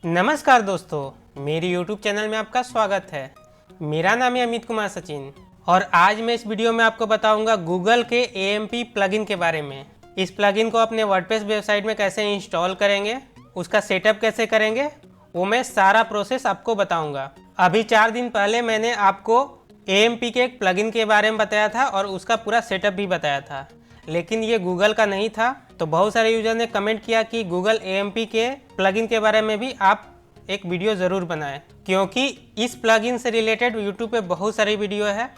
नमस्कार दोस्तों, मेरी YouTube चैनल में आपका स्वागत है। मेरा नाम है अमित कुमार सचिन और आज मैं इस वीडियो में आपको बताऊंगा गूगल के AMP प्लगइन के बारे में। इस प्लगइन को अपने वर्डप्रेस वेबसाइट में कैसे इंस्टॉल करेंगे, उसका सेटअप कैसे करेंगे, वो मैं सारा प्रोसेस आपको बताऊंगा। अभी 4 दिन पहले मैंने आपको AMP के एक प्लगइन के बारे में बताया था और उसका पूरा सेटअप भी बताया था, लेकिन ये गूगल का नहीं था। तो बहुत सारे यूजर ने कमेंट किया कि गूगल AMP के प्लगइन के बारे में भी आप एक वीडियो ज़रूर बनाएं, क्योंकि इस प्लगइन से रिलेटेड यूट्यूब पे बहुत सारी वीडियो है।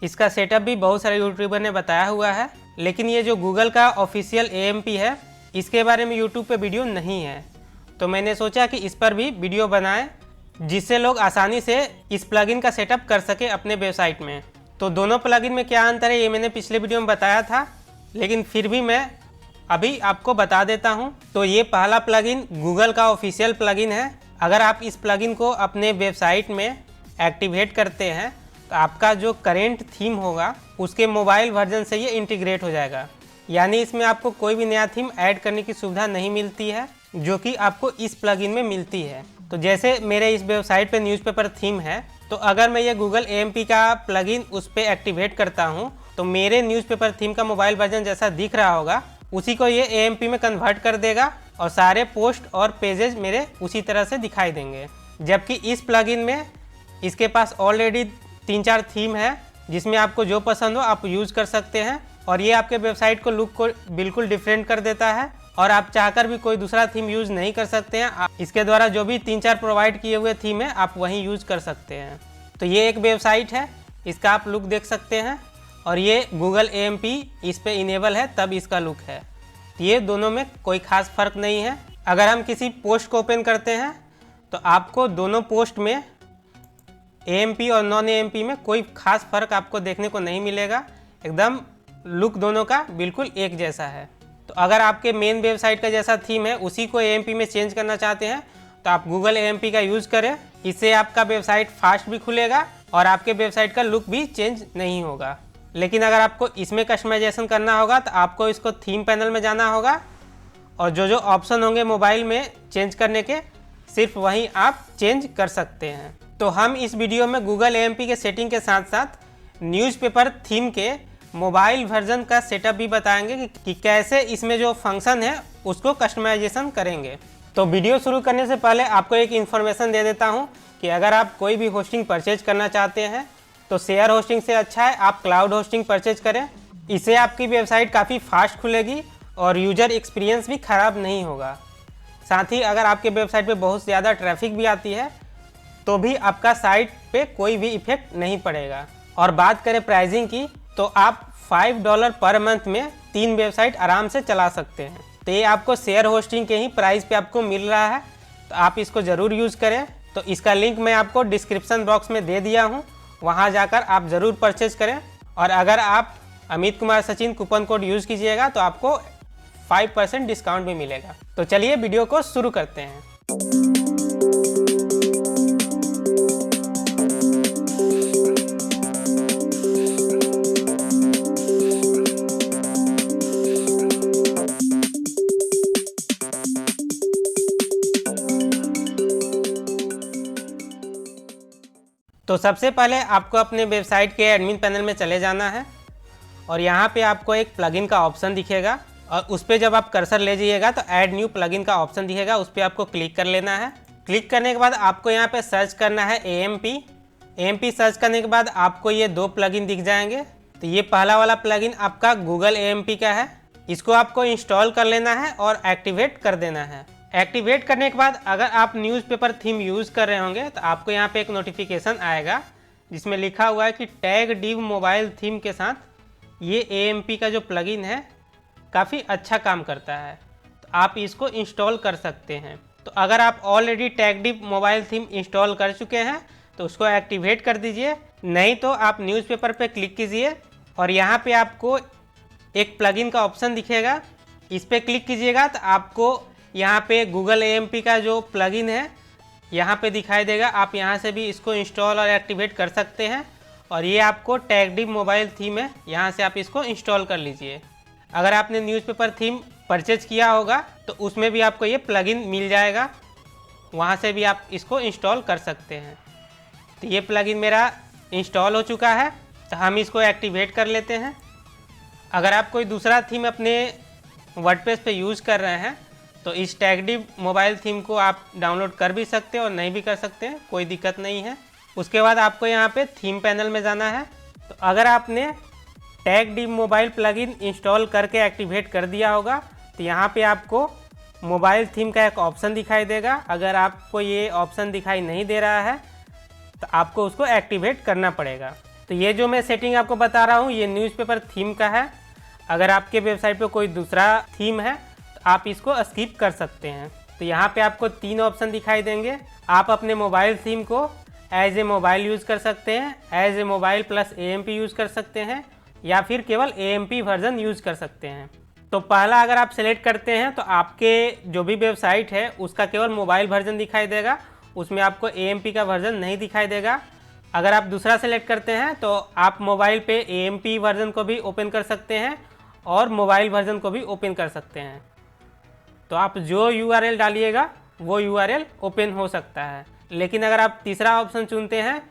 इसका सेटअप भी बहुत सारे यूट्यूबर ने बताया हुआ है, लेकिन ये जो गूगल का ऑफिशियल AMP है, इसके बारे में यूट्यूब पे वीडियो नहीं है। तो मैंने सोचा कि इस पर भी वीडियो बनाएं, जिससे लोग आसानी से इस प्लगइन का सेटअप कर सके अपने वेबसाइट में। तो दोनों प्लगइन में क्या अंतर है ये मैंने पिछले वीडियो में बताया था, लेकिन फिर भी मैं अभी आपको बता देता हूं। तो ये पहला प्लगइन गूगल का ऑफिशियल प्लगइन है। अगर आप इस प्लगइन को अपने वेबसाइट में एक्टिवेट करते हैं तो आपका जो करेंट थीम होगा उसके मोबाइल वर्जन से ये इंटीग्रेट हो जाएगा। यानी इसमें आपको कोई भी नया थीम ऐड करने की सुविधा नहीं मिलती है, जो कि आपको इस प्लगइन में मिलती है। तो जैसे मेरे इस वेबसाइट पे न्यूज़पेपर थीम है, तो अगर मैं ये गूगल AMP का प्लगइन उस पर एक्टिवेट करता हूँ तो मेरे न्यूज़पेपर थीम का मोबाइल वर्जन जैसा दिख रहा होगा उसी को ये AMP में कन्वर्ट कर देगा और सारे पोस्ट और पेजेस मेरे उसी तरह से दिखाई देंगे। जबकि इस प्लगइन में इसके पास ऑलरेडी 3-4 थीम है, जिसमें आपको जो पसंद हो आप यूज़ कर सकते हैं और ये आपके वेबसाइट को लुक को बिल्कुल डिफरेंट कर देता है और आप चाहकर भी कोई दूसरा थीम यूज़ नहीं कर सकते हैं। इसके द्वारा जो भी 3-4 प्रोवाइड किए हुए थीम है आप वहीं यूज़ कर सकते हैं। तो ये एक वेबसाइट है, इसका आप लुक देख सकते हैं और ये गूगल AMP इस पे इनेबल है तब इसका लुक है। ये दोनों में कोई ख़ास फ़र्क नहीं है। अगर हम किसी पोस्ट को ओपन करते हैं तो आपको दोनों पोस्ट में AMP और नॉन AMP में कोई ख़ास फ़र्क आपको देखने को नहीं मिलेगा। एकदम लुक दोनों का बिल्कुल एक जैसा है। तो अगर आपके मेन वेबसाइट का जैसा थीम है उसी को AMP में चेंज करना चाहते हैं तो आप गूगल AMP का यूज़ करें। इससे आपका वेबसाइट फास्ट भी खुलेगा और आपके वेबसाइट का लुक भी चेंज नहीं होगा। लेकिन अगर आपको इसमें कस्टमाइजेशन करना होगा तो आपको इसको थीम पैनल में जाना होगा और जो ऑप्शन होंगे मोबाइल में चेंज करने के, सिर्फ वहीं आप चेंज कर सकते हैं। तो हम इस वीडियो में गूगल AMP के सेटिंग के साथ साथ न्यूज़पेपर थीम के मोबाइल वर्जन का सेटअप भी बताएंगे कि कैसे इसमें जो फंक्शन है उसको कस्टमाइजेशन करेंगे। तो वीडियो शुरू करने से पहले आपको एक इन्फॉर्मेशन दे देता हूँ कि अगर आप कोई भी होस्टिंग परचेज करना चाहते हैं तो शेयर होस्टिंग से अच्छा है आप क्लाउड होस्टिंग परचेज करें। इससे आपकी वेबसाइट काफ़ी फास्ट खुलेगी और यूजर एक्सपीरियंस भी ख़राब नहीं होगा। साथ ही अगर आपके वेबसाइट पे बहुत ज़्यादा ट्रैफिक भी आती है तो भी आपका साइट पे कोई भी इफेक्ट नहीं पड़ेगा। और बात करें प्राइसिंग की तो आप $5 पर मंथ में 3 वेबसाइट आराम से चला सकते हैं। तो ये आपको शेयर होस्टिंग के ही प्राइस पे आपको मिल रहा है, तो आप इसको ज़रूर यूज़ करें। तो इसका लिंक मैं आपको डिस्क्रिप्शन बॉक्स में दे दिया हूँ, वहाँ जाकर आप ज़रूर परचेज करें। और अगर आप Amit Kumar Sachin coupon code use कीजिएगा तो आपको 5% डिस्काउंट भी मिलेगा। तो चलिए वीडियो को शुरू करते हैं। तो सबसे पहले आपको अपने वेबसाइट के एडमिन पैनल में चले जाना है और यहाँ पे आपको एक प्लगइन का ऑप्शन दिखेगा और उस पर जब आप कर्सर ले जाइएगा तो ऐड न्यू प्लगइन का ऑप्शन दिखेगा, उस पर आपको क्लिक कर लेना है। क्लिक करने के बाद आपको यहाँ पे सर्च करना है AMP सर्च करने के बाद आपको ये 2 प्लगइन दिख जाएंगे। तो ये पहला वाला प्लगइन आपका गूगल AMP का है, इसको आपको इंस्टॉल कर लेना है और एक्टिवेट कर देना है। एक्टिवेट करने के बाद अगर आप न्यूज़पेपर थीम यूज़ कर रहे होंगे तो आपको यहाँ पे एक नोटिफिकेशन आएगा जिसमें लिखा हुआ है कि टैग डिव मोबाइल थीम के साथ ये AMP का जो प्लगइन है काफ़ी अच्छा काम करता है, तो आप इसको इंस्टॉल कर सकते हैं। तो अगर आप already tag div mobile theme install कर चुके हैं तो उसको एक्टिवेट कर दीजिए, नहीं तो आप न्यूज़पेपर पे क्लिक कीजिए और यहाँ पे आपको एक प्लगइन का ऑप्शन दिखेगा, इस पर क्लिक कीजिएगा तो आपको यहाँ पे गूगल AMP का जो प्लगइन है यहाँ पे दिखाई देगा। आप यहाँ से भी इसको इंस्टॉल और एक्टिवेट कर सकते हैं और ये आपको टैग डिव मोबाइल थीम है, यहाँ से आप इसको इंस्टॉल कर लीजिए। अगर आपने न्यूज़पेपर थीम परचेज किया होगा तो उसमें भी आपको ये प्लगइन मिल जाएगा। वहाँ से भी आप इसको इंस्टॉल कर सकते हैं। तो ये प्लगइन मेरा इंस्टॉल हो चुका है, तो हम इसको एक्टिवेट कर लेते हैं। अगर आप कोई दूसरा थीम अपने वर्डप्रेस पे यूज़ कर रहे हैं तो इस टैगडिव मोबाइल थीम को आप डाउनलोड कर भी सकते हैं और नहीं भी कर सकते हैं, कोई दिक्कत नहीं है। उसके बाद आपको यहाँ पे थीम पैनल में जाना है। तो अगर आपने टैगडिव मोबाइल प्लगइन इंस्टॉल करके एक्टिवेट कर दिया होगा तो यहाँ पे आपको मोबाइल थीम का एक ऑप्शन दिखाई देगा। अगर आपको ये ऑप्शन दिखाई नहीं दे रहा है तो आपको उसको एक्टिवेट करना पड़ेगा। तो ये जो मैं सेटिंग आपको बता रहा हूँ ये न्यूज़पेपर थीम का है। अगर आपके वेबसाइट पे कोई दूसरा थीम है तो आप इसको स्किप कर सकते हैं। तो यहाँ पे आपको 3 ऑप्शन दिखाई देंगे। आप अपने मोबाइल थीम को एज ए मोबाइल यूज़ कर सकते हैं, as a mobile plus AMP use कर सकते हैं, या फिर केवल AMP वर्जन यूज़ कर सकते हैं। तो पहला अगर आप सेलेक्ट करते हैं तो आपके जो भी वेबसाइट है उसका केवल मोबाइल वर्जन दिखाई देगा, उसमें आपको AMP का वर्जन नहीं दिखाई देगा। अगर आप दूसरा सेलेक्ट करते हैं तो आप मोबाइल पे AMP वर्जन को भी ओपन कर सकते हैं और मोबाइल वर्जन को भी ओपन कर सकते हैं। तो आप जो URL डालिएगा वो URL ओपन हो सकता है। लेकिन अगर आप तीसरा ऑप्शन चुनते हैं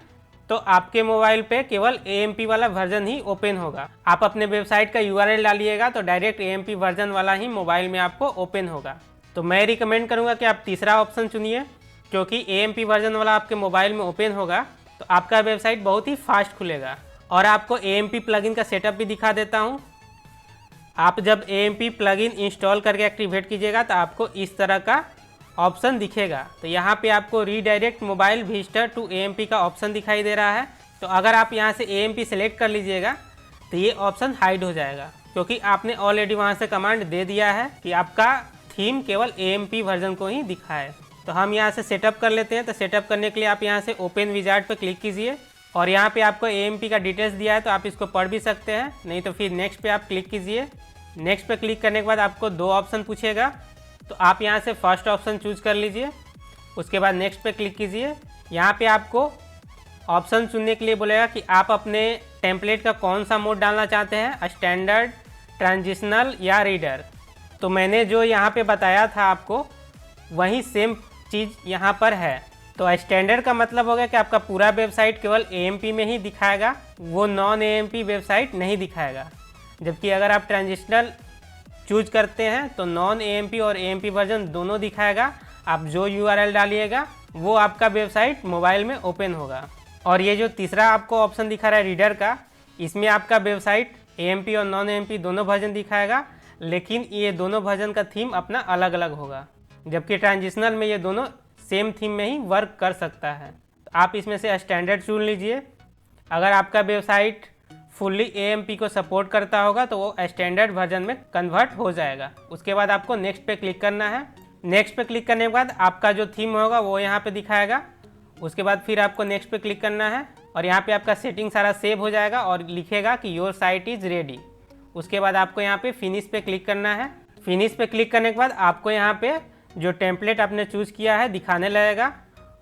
तो आपके मोबाइल पे केवल AMP वाला वर्जन ही ओपन होगा। आप अपने वेबसाइट का URL डालिएगा तो डायरेक्ट AMP वर्जन वाला ही मोबाइल में आपको ओपन होगा। तो मैं रिकमेंड करूँगा कि आप तीसरा ऑप्शन चुनिए, क्योंकि AMP वर्जन वाला आपके मोबाइल में ओपन होगा तो आपका वेबसाइट बहुत ही फास्ट खुलेगा। और आपको AMP प्लगइन का सेटअप भी दिखा देता हूँ। आप जब AMP प्लगइन इंस्टॉल करके एक्टिवेट कीजिएगा तो आपको इस तरह का ऑप्शन दिखेगा। तो यहाँ पे आपको redirect mobile visitor to AMP का ऑप्शन दिखाई दे रहा है। तो अगर आप यहाँ से AMP सेलेक्ट कर लीजिएगा तो ये ऑप्शन हाइड हो जाएगा, क्योंकि आपने ऑलरेडी वहाँ से कमांड दे दिया है कि आपका थीम केवल AMP वर्जन को ही दिखाए। तो हम यहाँ से सेटअप कर लेते हैं। तो सेटअप करने के लिए आप यहाँ से ओपन विजार्ड पर क्लिक कीजिए और यहाँ पे आपको AMP का डिटेल्स दिया है तो आप इसको पढ़ भी सकते हैं, नहीं तो फिर नेक्स्ट पे आप क्लिक कीजिए। नेक्स्ट पे क्लिक करने के बाद आपको 2 ऑप्शन पूछेगा, तो आप यहाँ से फर्स्ट ऑप्शन चूज कर लीजिए। उसके बाद नेक्स्ट पे क्लिक कीजिए। यहाँ पे आपको ऑप्शन चुनने के लिए बोलेगा कि आप अपने टेम्पलेट का कौन सा मोड डालना चाहते हैं, स्टैंडर्ड, ट्रांजिशनल या रीडर। तो मैंने जो यहाँ पे बताया था आपको वही सेम चीज़ यहाँ पर है। तो स्टैंडर्ड का मतलब होगा कि आपका पूरा वेबसाइट केवल AMP में ही दिखाएगा, वो नॉन AMP वेबसाइट नहीं दिखाएगा। जबकि अगर आप ट्रांजिशनल चूज करते हैं तो नॉन AMP और AMP वर्जन दोनों दिखाएगा। आप जो URL डालिएगा वो आपका वेबसाइट मोबाइल में ओपन होगा। और ये जो तीसरा आपको ऑप्शन दिखा रहा है रीडर का, इसमें आपका वेबसाइट AMP और नॉन AMP दोनों वर्जन दिखाएगा, लेकिन ये दोनों वर्जन का थीम अपना अलग अलग होगा। जबकि ट्रांजिशनल में ये दोनों सेम थीम में ही वर्क कर सकता है। तो आप इसमें से स्टैंडर्ड चुन लीजिए। अगर आपका वेबसाइट फुल्ली AMP को सपोर्ट करता होगा तो वो स्टैंडर्ड वर्जन में कन्वर्ट हो जाएगा। उसके बाद आपको नेक्स्ट पे क्लिक करना है। नेक्स्ट पे क्लिक करने के बाद आपका जो थीम होगा वो यहाँ पे दिखाएगा। उसके बाद फिर आपको नेक्स्ट पे क्लिक करना है और यहाँ पे आपका सेटिंग सारा सेव हो जाएगा और लिखेगा कि योर साइट इज़ रेडी। उसके बाद आपको यहाँ पे फिनिश पे क्लिक करना है। फिनिश पे क्लिक करने के बाद आपको यहाँ पे जो टेम्पलेट आपने चूज़ किया है दिखाने लगेगा।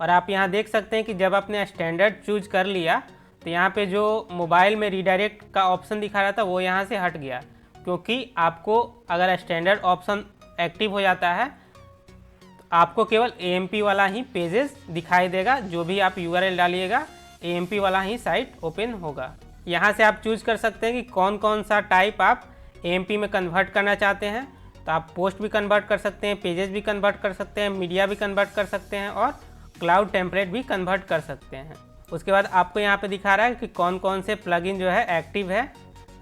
और आप यहाँ देख सकते हैं कि जब आपने स्टैंडर्ड चूज कर लिया तो यहाँ पे जो मोबाइल में रीडायरेक्ट का ऑप्शन दिखा रहा था वो यहाँ से हट गया, क्योंकि आपको अगर स्टैंडर्ड ऑप्शन एक्टिव हो जाता है तो आपको केवल AMP वाला ही पेजेस दिखाई देगा। जो भी आप URL डालिएगा AMP वाला ही साइट ओपन होगा। यहाँ से आप चूज कर सकते हैं कि कौन कौन सा टाइप आप AMP में कन्वर्ट करना चाहते हैं। तो आप पोस्ट भी कन्वर्ट कर सकते हैं, पेजेस भी कन्वर्ट कर सकते हैं, मीडिया भी कन्वर्ट कर सकते हैं और क्लाउड टेम्पलेट भी कन्वर्ट कर सकते हैं। उसके बाद आपको यहाँ पे दिखा रहा है कि कौन कौन से प्लगइन जो है एक्टिव है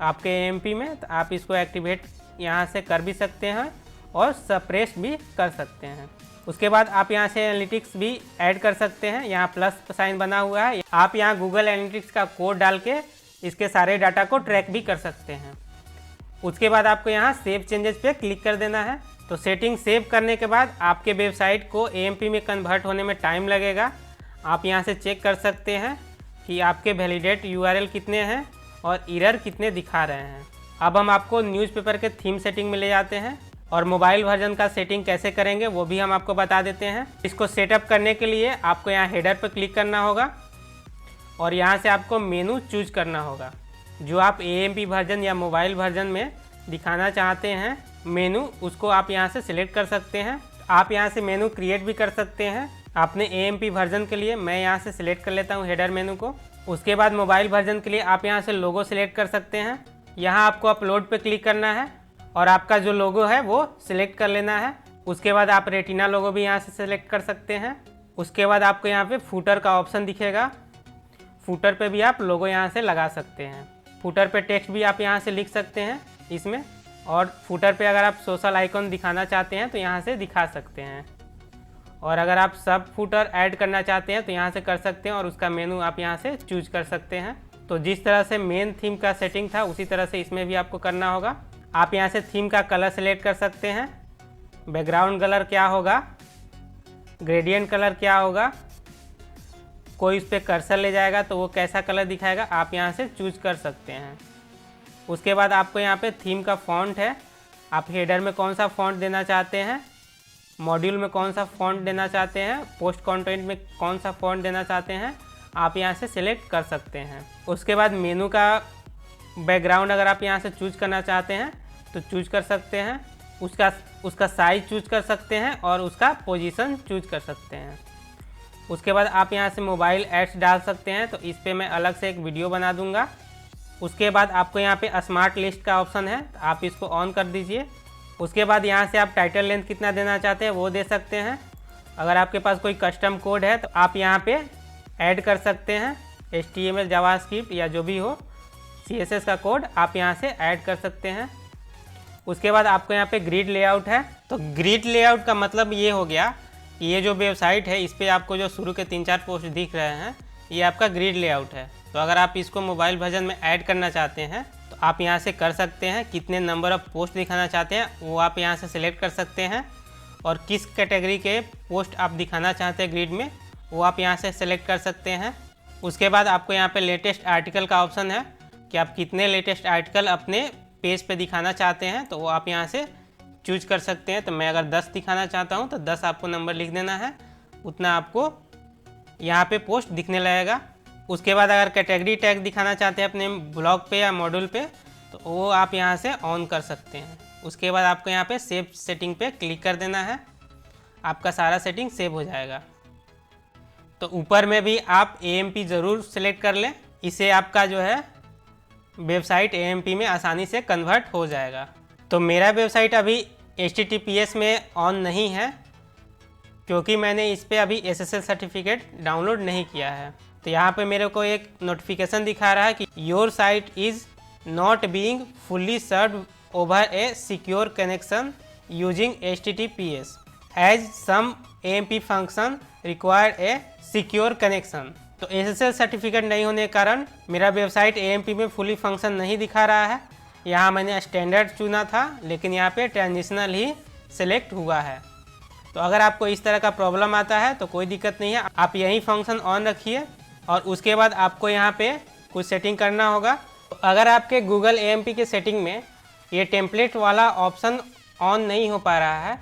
आपके AMP में। तो आप इसको एक्टिवेट यहाँ से कर भी सकते हैं और सप्रेस भी कर सकते हैं। उसके बाद आप यहाँ से एनालिटिक्स भी ऐड कर सकते हैं। यहाँ प्लस साइन बना हुआ है, आप यहाँ गूगल एनालिटिक्स का कोड डाल के इसके सारे डाटा को ट्रैक भी कर सकते हैं। उसके बाद आपको यहाँ सेव चेंजेस पे क्लिक कर देना है। तो सेटिंग सेव करने के बाद आपके वेबसाइट को AMP में कन्वर्ट होने में टाइम लगेगा। आप यहाँ से चेक कर सकते हैं कि आपके वैलिडेट URL कितने हैं और एरर कितने दिखा रहे हैं। अब हम आपको न्यूज़पेपर के थीम सेटिंग में ले जाते हैं और मोबाइल वर्जन का सेटिंग कैसे करेंगे वो भी हम आपको बता देते हैं। इसको सेटअप करने के लिए आपको यहाँ हेडर पर क्लिक करना होगा और यहाँ से आपको मेनू चूज करना होगा। जो आप AMP वर्जन या मोबाइल वर्जन में दिखाना चाहते हैं मेनू, उसको आप यहाँ से सिलेक्ट कर सकते हैं। आप यहाँ से मेनू क्रिएट भी कर सकते हैं। आपने AMP वर्जन के लिए मैं यहाँ से सिलेक्ट कर लेता हूँ हेडर मेनू को। उसके बाद मोबाइल वर्जन के लिए आप यहाँ से लोगो सिलेक्ट कर सकते हैं। यहाँ आपको अपलोड पे क्लिक करना है और आपका जो लोगो है वो सिलेक्ट कर लेना है। उसके बाद आप रेटिना लोगो भी यहाँ से सिलेक्ट कर सकते हैं। उसके बाद आपको यहाँ पे फूटर का ऑप्शन दिखेगा, फूटर पे भी आप लोगो यहाँ से लगा सकते हैं। फूटर पे टेक्स्ट भी आप यहाँ से लिख सकते हैं इसमें, और फूटर पे अगर आप सोशल आइकॉन दिखाना चाहते हैं तो यहाँ से दिखा सकते हैं, और अगर आप सब फूटर ऐड करना चाहते हैं तो यहाँ से कर सकते हैं और उसका मेनू आप यहाँ से चूज कर सकते हैं। तो जिस तरह से मेन थीम का सेटिंग था उसी तरह से इसमें भी आपको करना होगा। आप यहाँ से थीम का कलर सेलेक्ट कर सकते हैं, बैकग्राउंड कलर क्या होगा, ग्रेडियंट कलर क्या होगा, कोई उस पर कर्सर ले जाएगा तो वो कैसा कलर दिखाएगा आप यहाँ से चूज कर सकते हैं। उसके बाद आपको यहाँ पे थीम का फॉन्ट है, आप हेडर में कौन सा फॉन्ट देना चाहते हैं, मॉड्यूल में कौन सा फॉन्ट देना चाहते हैं, पोस्ट कंटेंट में कौन सा फॉन्ट देना चाहते हैं, आप यहाँ से सिलेक्ट कर सकते हैं। उसके बाद मेनू का बैकग्राउंड अगर आप यहाँ से चूज करना चाहते हैं तो चूज कर सकते हैं, उसका साइज चूज कर सकते हैं और उसका पोजीशन चूज कर सकते हैं। उसके बाद आप यहाँ से मोबाइल एड्स डाल सकते हैं, तो इस पर मैं अलग से एक वीडियो बना दूंगा। उसके बाद आपको यहाँ पे स्मार्ट लिस्ट का ऑप्शन है, तो आप इसको ऑन कर दीजिए। उसके बाद यहाँ से आप टाइटल लेंथ कितना देना चाहते हैं वो दे सकते हैं। अगर आपके पास कोई कस्टम कोड है तो आप यहाँ पे ऐड कर सकते हैं, HTML जावास्क्रिप्ट या जो भी हो CSS का कोड आप यहाँ से ऐड कर सकते हैं। उसके बाद आपको यहाँ पे ग्रिड लेआउट है, तो ग्रिड लेआउट का मतलब ये हो गया कि ये जो वेबसाइट है इस पर आपको जो शुरू के 3-4 पोस्ट दिख रहे हैं ये आपका ग्रिड लेआउट है। तो अगर आप इसको मोबाइल वर्जन में ऐड करना चाहते हैं तो आप यहाँ से कर सकते हैं, कितने नंबर ऑफ पोस्ट दिखाना चाहते हैं वो आप यहाँ से सिलेक्ट कर सकते हैं, और किस कैटेगरी के पोस्ट आप दिखाना चाहते हैं ग्रिड में वो आप यहाँ से सिलेक्ट कर सकते हैं। उसके बाद आपको यहाँ पे लेटेस्ट आर्टिकल का ऑप्शन है कि आप कितने लेटेस्ट आर्टिकल अपने पेज पे दिखाना चाहते हैं, तो वो आप यहाँ से चूज कर सकते हैं। तो मैं अगर 10 दिखाना चाहता हूँ तो 10 आपको नंबर लिख देना है, उतना आपको यहाँ पे पोस्ट दिखने लगेगा। उसके बाद अगर कैटेगरी टैग दिखाना चाहते हैं अपने ब्लॉग पे या मॉड्यूल पे तो वो आप यहाँ से ऑन कर सकते हैं। उसके बाद आपको यहाँ पे सेव सेटिंग पे क्लिक कर देना है, आपका सारा सेटिंग सेव हो जाएगा। तो ऊपर में भी आप AMP ज़रूर सेलेक्ट कर लें, इससे आपका जो है वेबसाइट AMP में आसानी से कन्वर्ट हो जाएगा। तो मेरा वेबसाइट अभी HTTPS में ऑन नहीं है क्योंकि मैंने इस पर अभी SSL सर्टिफिकेट डाउनलोड नहीं किया है। तो यहाँ पे मेरे को एक नोटिफिकेशन दिखा रहा है कि your site is not being fully served over a secure connection using HTTPS as some AMP function required a secure connection. तो SSL सर्टिफिकेट नहीं होने के कारण मेरा वेबसाइट AMP में फुली फंक्शन नहीं दिखा रहा है। यहाँ मैंने स्टैंडर्ड चुना था लेकिन यहाँ पे ट्रांजिशनल ही सिलेक्ट हुआ है। तो अगर आपको इस तरह का प्रॉब्लम आता है तो कोई दिक्कत नहीं है, आप यही फंक्शन ऑन रखिए और उसके बाद आपको यहाँ पे कुछ सेटिंग करना होगा। तो अगर आपके गूगल AMP के सेटिंग में ये टेम्पलेट वाला ऑप्शन ऑन नहीं हो पा रहा है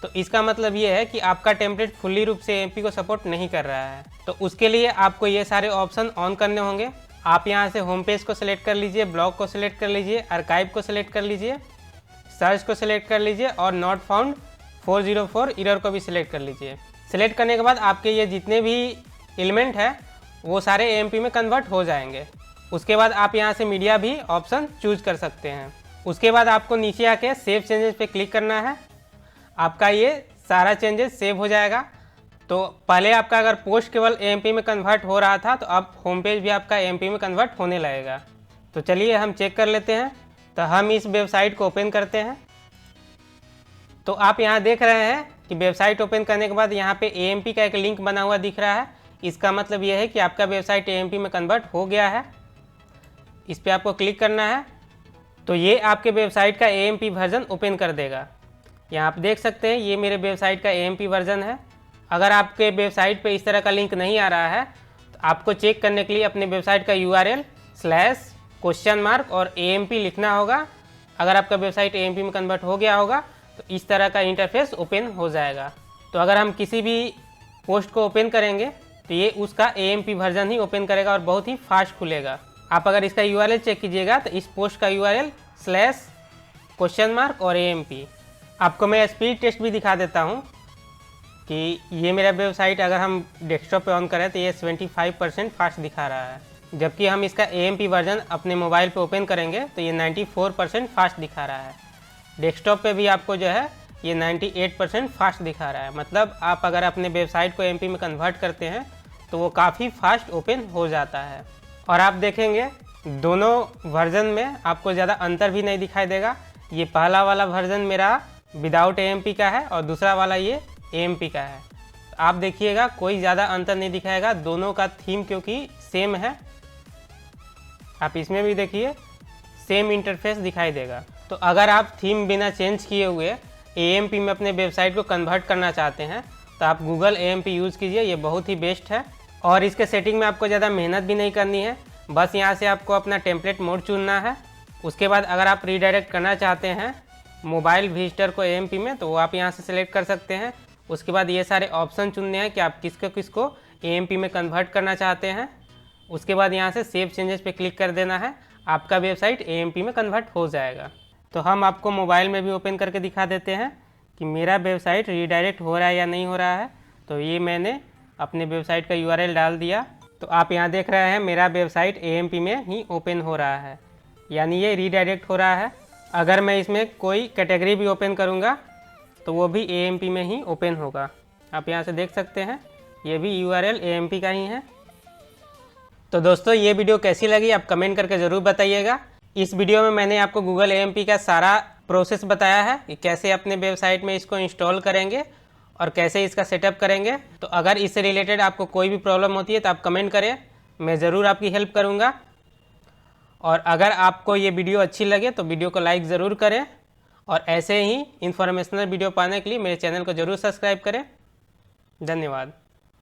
तो इसका मतलब ये है कि आपका टेम्पलेट फुल्ली रूप से AMP को सपोर्ट नहीं कर रहा है। तो उसके लिए आपको ये सारे ऑप्शन ऑन करने होंगे। आप यहाँ से होम पेज को सिलेक्ट कर लीजिए, ब्लॉग को सिलेक्ट कर लीजिए, आर्काइव को सिलेक्ट कर लीजिए, सर्च को सिलेक्ट कर लीजिए और नॉट फाउंड 404 एरर को भी सिलेक्ट कर लीजिए। सिलेक्ट करने के बाद आपके ये जितने भी एलिमेंट है वो सारे AMP में कन्वर्ट हो जाएंगे। उसके बाद आप यहाँ से मीडिया भी ऑप्शन चूज कर सकते हैं। उसके बाद आपको नीचे आके सेव चेंजेस पे क्लिक करना है, आपका ये सारा चेंजेस सेव हो जाएगा। तो पहले आपका अगर पोस्ट केवल AMP में कन्वर्ट हो रहा था तो अब होम पेज भी आपका AMP में कन्वर्ट होने लगेगा। तो चलिए हम चेक कर लेते हैं। तो हम इस वेबसाइट को ओपन करते हैं। तो आप यहाँ देख रहे हैं कि वेबसाइट ओपन करने के बाद यहाँ पे AMP का एक लिंक बना हुआ दिख रहा है। इसका मतलब ये है कि आपका वेबसाइट AMP में कन्वर्ट हो गया है। इस पर आपको क्लिक करना है तो ये आपके वेबसाइट का AMP वर्जन ओपन कर देगा। यहाँ आप देख सकते हैं ये मेरे वेबसाइट का AMP वर्जन है। अगर आपके वेबसाइट पे इस तरह का लिंक नहीं आ रहा है तो आपको चेक करने के लिए अपने वेबसाइट का URL/? और AMP लिखना होगा। अगर आपका वेबसाइट AMP में कन्वर्ट हो गया होगा तो इस तरह का इंटरफेस ओपन हो जाएगा। तो अगर हम किसी भी पोस्ट को ओपन करेंगे तो ये उसका AMP वर्जन ही ओपन करेगा और बहुत ही फास्ट खुलेगा। आप अगर इसका URL चेक कीजिएगा तो इस पोस्ट का URL/ और AMP। आपको मैं स्पीड टेस्ट भी दिखा देता हूँ। कि ये मेरा वेबसाइट अगर हम डेस्कटॉप पे ऑन करें तो ये 75% फास्ट दिखा रहा है, जबकि हम इसका AMP वर्जन अपने मोबाइल पे ओपन करेंगे तो ये 94% फास्ट दिखा रहा है। डेस्कटॉप पे भी आपको जो है ये 98% फास्ट दिखा रहा है। मतलब आप अगर अपने वेबसाइट को AMP में कन्वर्ट करते हैं तो वो काफ़ी फास्ट ओपन हो जाता है। और आप देखेंगे दोनों वर्जन में आपको ज़्यादा अंतर भी नहीं दिखाई देगा। ये पहला वाला वर्जन मेरा विदाउट AMP का है और दूसरा वाला ये AMP का है। आप देखिएगा कोई ज़्यादा अंतर नहीं दिखाएगा, दोनों का थीम क्योंकि सेम है। आप इसमें भी देखिए सेम इंटरफेस दिखाई देगा। तो अगर आप थीम बिना चेंज किए हुए AMP में अपने वेबसाइट को कन्वर्ट करना चाहते हैं तो आप गूगल AMP यूज़ कीजिए, ये बहुत ही बेस्ट है। और इसके सेटिंग में आपको ज़्यादा मेहनत भी नहीं करनी है, बस यहाँ से आपको अपना टेम्पलेट मोड चुनना है। उसके बाद अगर आप रीडायरेक्ट करना चाहते हैं मोबाइल विजिटर को AMP में तो वो आप यहाँ से सिलेक्ट कर सकते हैं। उसके बाद ये सारे ऑप्शन चुनने हैं कि आप किसको AMP में कन्वर्ट करना चाहते हैं। उसके बाद यहाँ से सेव चेंजेस पे क्लिक कर देना है, आपका वेबसाइट AMP में कन्वर्ट हो जाएगा। तो हम आपको मोबाइल में भी ओपन करके दिखा देते हैं कि मेरा वेबसाइट रीडायरेक्ट हो रहा है या नहीं हो रहा है। तो ये मैंने अपने वेबसाइट का URL डाल दिया, तो आप यहाँ देख रहे हैं मेरा वेबसाइट AMP में ही ओपन हो रहा है, यानी ये रीडायरेक्ट हो रहा है। अगर मैं इसमें कोई कैटेगरी भी ओपन करूँगा तो वो भी AMP में ही ओपन होगा। आप यहाँ से देख सकते हैं ये भी URL AMP का ही है। तो दोस्तों ये वीडियो कैसी लगी आप कमेंट करके ज़रूर बताइएगा। इस वीडियो में मैंने आपको गूगल AMP का सारा प्रोसेस बताया है कि कैसे अपने वेबसाइट में इसको इंस्टॉल करेंगे और कैसे इसका सेटअप करेंगे। तो अगर इससे रिलेटेड आपको कोई भी प्रॉब्लम होती है तो आप कमेंट करें, मैं ज़रूर आपकी हेल्प करूँगा। और अगर आपको ये वीडियो अच्छी लगे तो वीडियो को लाइक ज़रूर करें और ऐसे ही इन्फॉर्मेशनल वीडियो पाने के लिए मेरे चैनल को ज़रूर सब्सक्राइब करें। धन्यवाद।